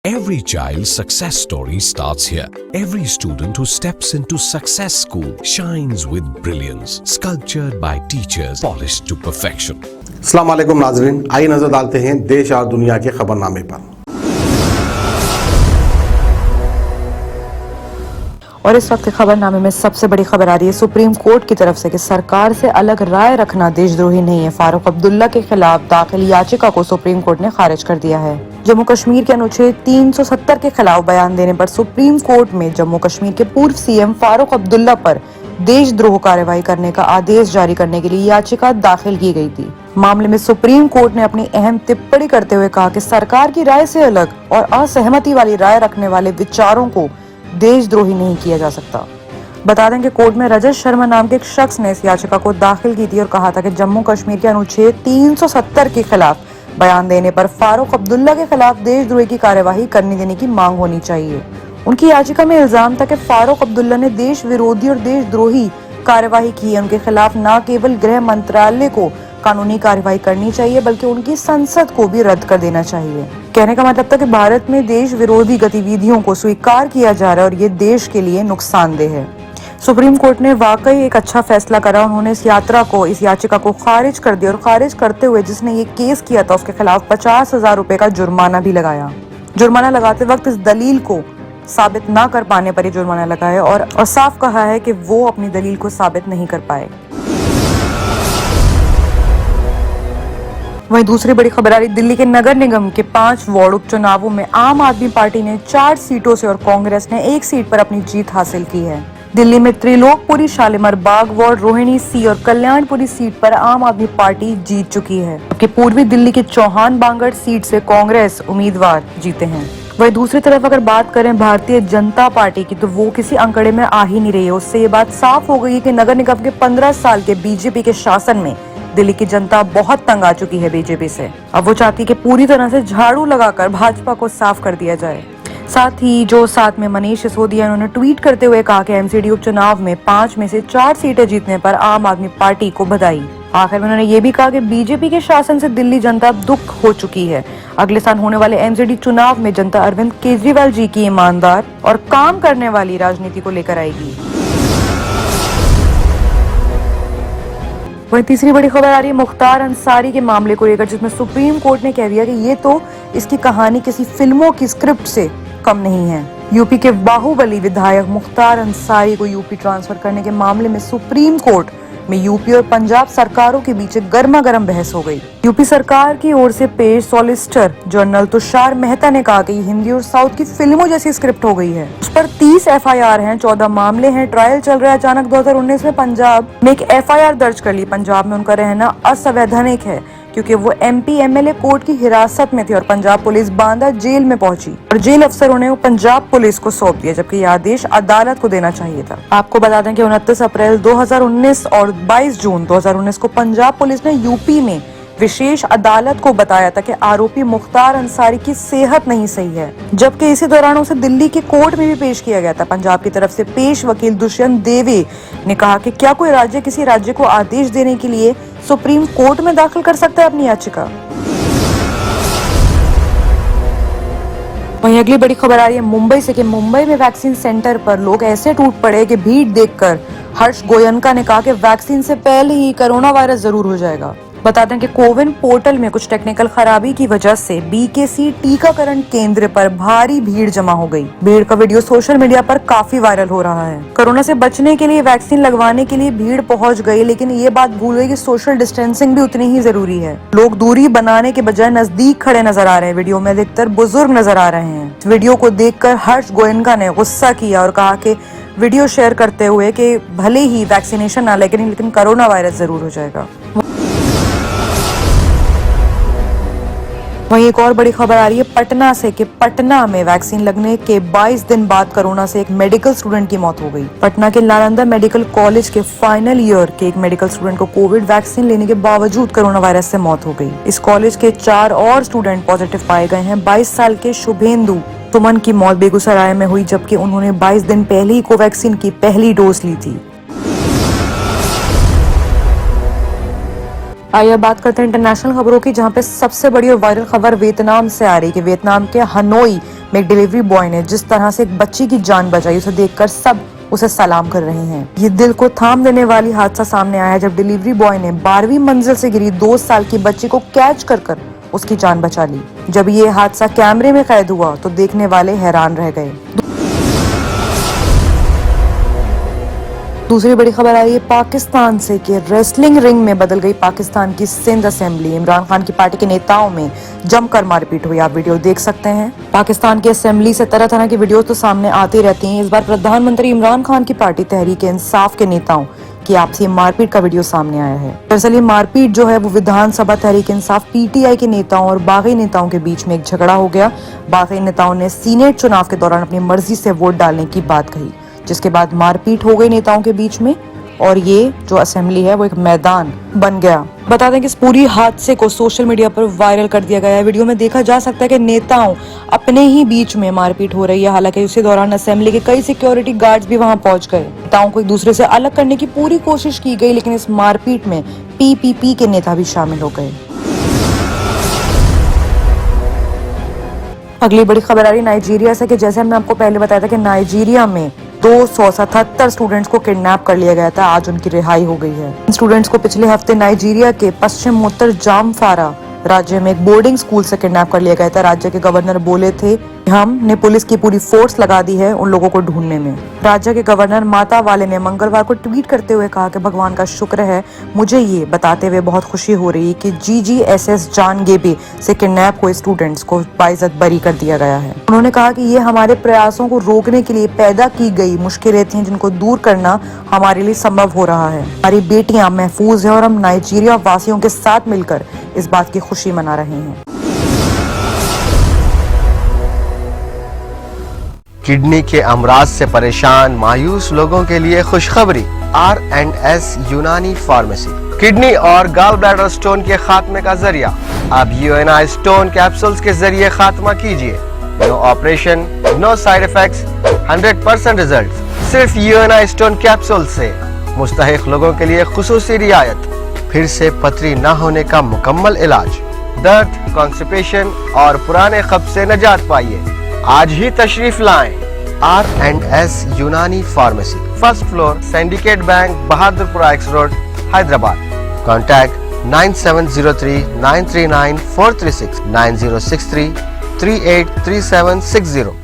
Every child's success story starts here. Every student who steps into Success School shines with brilliance, sculptured by teachers, polished to perfection. अस्सलाम वालेकुम नाज़रीन, आइए नजर डालते हैं देश और दुनिया के खबरनामे पर। और इस वक्त के खबरनामे में सबसे बड़ी खबर आ रही है सुप्रीम कोर्ट की तरफ से कि सरकार से अलग राय रखना देशद्रोही नहीं है। फारूक अब्दुल्ला के खिलाफ दाखिल याचिका को सुप्रीम कोर्ट ने खारिज कर दिया है। जम्मू कश्मीर के अनुच्छेद 370 के खिलाफ बयान देने पर सुप्रीम कोर्ट में जम्मू कश्मीर के पूर्व सीएम फारूक अब्दुल्ला पर देशद्रोह कार्यवाही करने का आदेश जारी करने के लिए याचिका दाखिल की गई थी। मामले में सुप्रीम कोर्ट ने अपनी अहम टिप्पणी करते हुए कहा कि सरकार की राय से अलग और असहमति वाली राय रखने वाले विचारों को देशद्रोही नहीं किया जा सकता। बता दें कि कोर्ट में रजत शर्मा नाम के एक शख्स ने इस याचिका को दाखिल की थी और कहा था कि जम्मू कश्मीर के अनुच्छेद 370 के खिलाफ बयान देने पर फारूक अब्दुल्ला के खिलाफ देशद्रोही की कार्यवाही करने देने की मांग होनी चाहिए। उनकी याचिका में इल्जाम था कि फारूक अब्दुल्ला ने देश विरोधी और देशद्रोही कार्यवाही की है। उनके खिलाफ न केवल गृह मंत्रालय को कानूनी कार्यवाही करनी चाहिए बल्कि उनकी संसद को भी रद्द कर देना चाहिए। कहने का मतलब था कि भारत में देश विरोधी गतिविधियों को स्वीकार किया जा रहा है और ये देश के लिए नुकसानदेह है। सुप्रीम कोर्ट ने वाकई एक अच्छा फैसला करा। उन्होंने इस याचिका को खारिज कर दिया और खारिज करते हुए जिसने ये केस किया था उसके खिलाफ 50,000 रुपए का जुर्माना भी लगाया। जुर्माना लगाते वक्त इस दलील को साबित ना कर पाने पर ही जुर्माना लगाया और साफ कहा है कि वो अपनी दलील को साबित नहीं कर पाए। वहीं दूसरी बड़ी खबर आ रही दिल्ली के नगर निगम के 5 वार्ड उपचुनावों में आम आदमी पार्टी ने 4 सीटों से और कांग्रेस ने 1 सीट पर अपनी जीत हासिल की है। दिल्ली में त्रिलोकपुरी, शालीमार बाग वार्ड, रोहिणी सी और कल्याणपुरी सीट पर आम आदमी पार्टी जीत चुकी है, जबकि पूर्वी दिल्ली के चौहान बांगड़ सीट से कांग्रेस उम्मीदवार जीते हैं। वहीं दूसरी तरफ अगर बात करें भारतीय जनता पार्टी की तो वो किसी आंकड़े में आ ही नहीं रही है। उससे ये बात साफ हो गई है कि नगर निगम के 15 साल के बीजेपी के शासन में दिल्ली की जनता बहुत तंग आ चुकी है बीजेपी से। अब वो चाहती है कि पूरी तरह से झाड़ू लगाकर भाजपा को साफ कर दिया जाए। साथ ही साथ में मनीष सिसोदिया उन्होंने ट्वीट करते हुए कहा कि एमसीडी उपचुनाव में 5 में से 4 सीटें जीतने पर आम आदमी पार्टी को बधाई। आखिर में उन्होंने ये भी कहा कि बीजेपी के शासन से दिल्ली जनता दुख हो चुकी है। अगले साल होने वाले एमसीडी चुनाव में जनता अरविंद केजरीवाल जी की ईमानदार और काम करने वाली राजनीति को लेकर आएगी। वहीं तीसरी बड़ी खबर आ रही है मुख्तार अंसारी के मामले को लेकर, जिसमें सुप्रीम कोर्ट ने कह दिया कि ये तो इसकी कहानी किसी फिल्मों की स्क्रिप्ट से कम नहीं है। यूपी के बाहुबली विधायक मुख्तार अंसारी को यूपी ट्रांसफर करने के मामले में सुप्रीम कोर्ट में यूपी और पंजाब सरकारों के बीच गर्मा गर्म बहस हो गई। यूपी सरकार की ओर से पेश सॉलिसिटर जनरल तुषार मेहता ने कहा कि हिंदी और साउथ की फिल्मों जैसी स्क्रिप्ट हो गई है। उस पर 30 एफआईआर हैं, 14 मामले हैं, ट्रायल चल रहा है। अचानक 2019 में पंजाब में एक एफआईआर दर्ज कर ली। पंजाब में उनका रहना असंवैधानिक है क्योंकि वो एमपी एमएलए कोर्ट की हिरासत में थे और पंजाब पुलिस बांदा जेल में पहुंची और जेल अफसरों ने पंजाब पुलिस को सौंप दिया, जबकि यह आदेश अदालत को देना चाहिए था। आपको बता दें कि 29 अप्रैल 2019 और 22 जून 2019 को पंजाब पुलिस ने यूपी में विशेष अदालत को बताया था कि आरोपी मुख्तार अंसारी की सेहत नहीं सही है, जबकि इसी दौरान उसे दिल्ली के कोर्ट में भी पेश किया गया था। पंजाब की तरफ से पेश वकील दुष्यंत देवे ने कहा कि क्या कोई राज्य किसी राज्य को आदेश देने के लिए सुप्रीम कोर्ट में दाखिल कर सकता है अपनी याचिका। वहीं अगली बड़ी खबर आ रही है मुंबई से कि मुंबई में वैक्सीन सेंटर पर लोग ऐसे टूट पड़े कि भीड़ देखकर हर्ष गोयनका ने कहा कि वैक्सीन से पहले ही कोरोना वायरस जरूर हो जाएगा। बता दें कि कोविन पोर्टल में कुछ टेक्निकल खराबी की वजह से बीकेसी टीकाकरण केंद्र पर भारी भीड़ जमा हो गई। भीड़ का वीडियो सोशल मीडिया पर काफी वायरल हो रहा है। कोरोना से बचने के लिए वैक्सीन लगवाने के लिए भीड़ पहुंच गई, लेकिन ये बात भूल गई कि सोशल डिस्टेंसिंग भी उतनी ही जरूरी है। लोग दूरी बनाने के बजाय नजदीक खड़े नजर आ रहे हैं। वीडियो में अधिकतर बुजुर्ग नजर आ रहे हैं। वीडियो को देखकर हर्ष गोयनका ने गुस्सा किया और कहा कि वीडियो शेयर करते हुए कि भले ही वैक्सीनेशन ना लगे लेकिन कोरोना वायरस जरूर हो जाएगा। वहीं एक और बड़ी खबर आ रही है पटना से कि पटना में वैक्सीन लगने के 22 दिन बाद कोरोना से एक मेडिकल स्टूडेंट की मौत हो गई। पटना के नालंदा मेडिकल कॉलेज के फाइनल ईयर के एक मेडिकल स्टूडेंट को कोविड वैक्सीन लेने के बावजूद कोरोना वायरस से मौत हो गई। इस कॉलेज के 4 और स्टूडेंट पॉजिटिव पाए गए हैं। 22 साल के शुभेंदु सुमन की मौत बेगूसराय में हुई, जबकि उन्होंने 22 दिन पहले ही कोवैक्सीन की पहली डोज ली थी। आइए बात करते हैं इंटरनेशनल खबरों की, जहां पे सबसे बड़ी और वायरल खबर वियतनाम से आ रही है कि वियतनाम के हनोई में एक डिलीवरी बॉय ने जिस तरह से एक बच्ची की जान बचाई, उसे देखकर सब उसे सलाम कर रहे हैं। ये दिल को थाम देने वाली हादसा सामने आया है जब डिलीवरी बॉय ने 12वीं मंजिल से गिरी 2 साल की बच्ची को कैच कर उसकी जान बचा ली। जब ये हादसा कैमरे में कैद हुआ तो देखने वाले हैरान रह गए। दूसरी बड़ी खबर आ रही है पाकिस्तान से कि रेसलिंग रिंग में बदल गई पाकिस्तान की सिंध असेंबली। इमरान खान की पार्टी के नेताओं में जमकर मारपीट हुई, आप वीडियो देख सकते हैं। पाकिस्तान की असेंबली से तरह तरह की वीडियो तो सामने आती रहती हैं। इस बार प्रधानमंत्री इमरान खान की पार्टी तहरीक इंसाफ के नेताओं की आपसी मारपीट का वीडियो सामने आया है। दरअसल ये मारपीट जो है वो विधानसभा तहरीक इंसाफ पीटीआई के नेताओं और बागी नेताओं के बीच में एक झगड़ा हो गया। बागी नेताओं ने सीनेट चुनाव के दौरान अपनी मर्जी से वोट डालने की बात कही, जिसके बाद मारपीट हो गई नेताओं के बीच में और ये जो असेंबली है वो एक मैदान बन गया। बता दें कि इस पूरी हादसे को सोशल मीडिया पर वायरल कर दिया गया है। वीडियो में देखा जा सकता है कि नेताओं अपने ही बीच में मारपीट हो रही है। हालांकि उसी दौरान असेंबली के कई सिक्योरिटी गार्ड्स भी वहां पहुंच गए। नेताओं को एक दूसरे से अलग करने की पूरी कोशिश की गई, लेकिन इस मारपीट में पीपीपी के नेता भी शामिल हो गए। अगली बड़ी खबर आ रही नाइजीरिया से कि जैसे हमने आपको पहले बताया था कि नाइजीरिया में 277 स्टूडेंट्स को किडनैप कर लिया गया था, आज उनकी रिहाई हो गई है। इन स्टूडेंट्स को पिछले हफ्ते नाइजीरिया के पश्चिमोत्तर जामफारा राज्य में एक बोर्डिंग स्कूल से किडनैप कर लिया गया था। राज्य के गवर्नर बोले थे कि हमने पुलिस की पूरी फोर्स लगा दी है उन लोगों को ढूंढने में। राज्य के गवर्नर माता वाले ने मंगलवार को ट्वीट करते हुए कहा कि भगवान का शुक्र है, मुझे ये बताते हुए बहुत खुशी हो रही है कि GGSS जानगेबे से किडनैप हुए स्टूडेंट्स को बाइज्जत बरी कर दिया गया है। उन्होंने कहा कि ये हमारे प्रयासों को रोकने के लिए पैदा की गई मुश्किलें थी जिनको दूर करना हमारे लिए संभव हो रहा है। हमारी बेटियां महफूज है और हम नाइजीरिया वासियों के साथ मिलकर इस बात की खुशी मना रहे हैं। किडनी के अमराज से परेशान मायूस लोगों के लिए खुशखबरी। R&S यूनानी फार्मेसी किडनी और गॉल ब्लैडर स्टोन के खात्मे का जरिया। अब UNI स्टोन कैप्सूल्स के जरिए खात्मा कीजिए। No operation, no side effects, 100% result. सिर्फ UNI स्टोन कैप्सूल से मुस्तहिक लोगों के लिए खुसूसी रियायत। फिर से पथरी न होने का मुकम्मल इलाज। दर्द, कॉन्स्टिपेशन और पुराने कब्ज से निजात पाइए। आज ही तशरीफ लाएं। R&S यूनानी pharmacy, first floor, syndicate bank, Bahadurpura X road, Hyderabad. Contact 9703 939 436 9063 383760।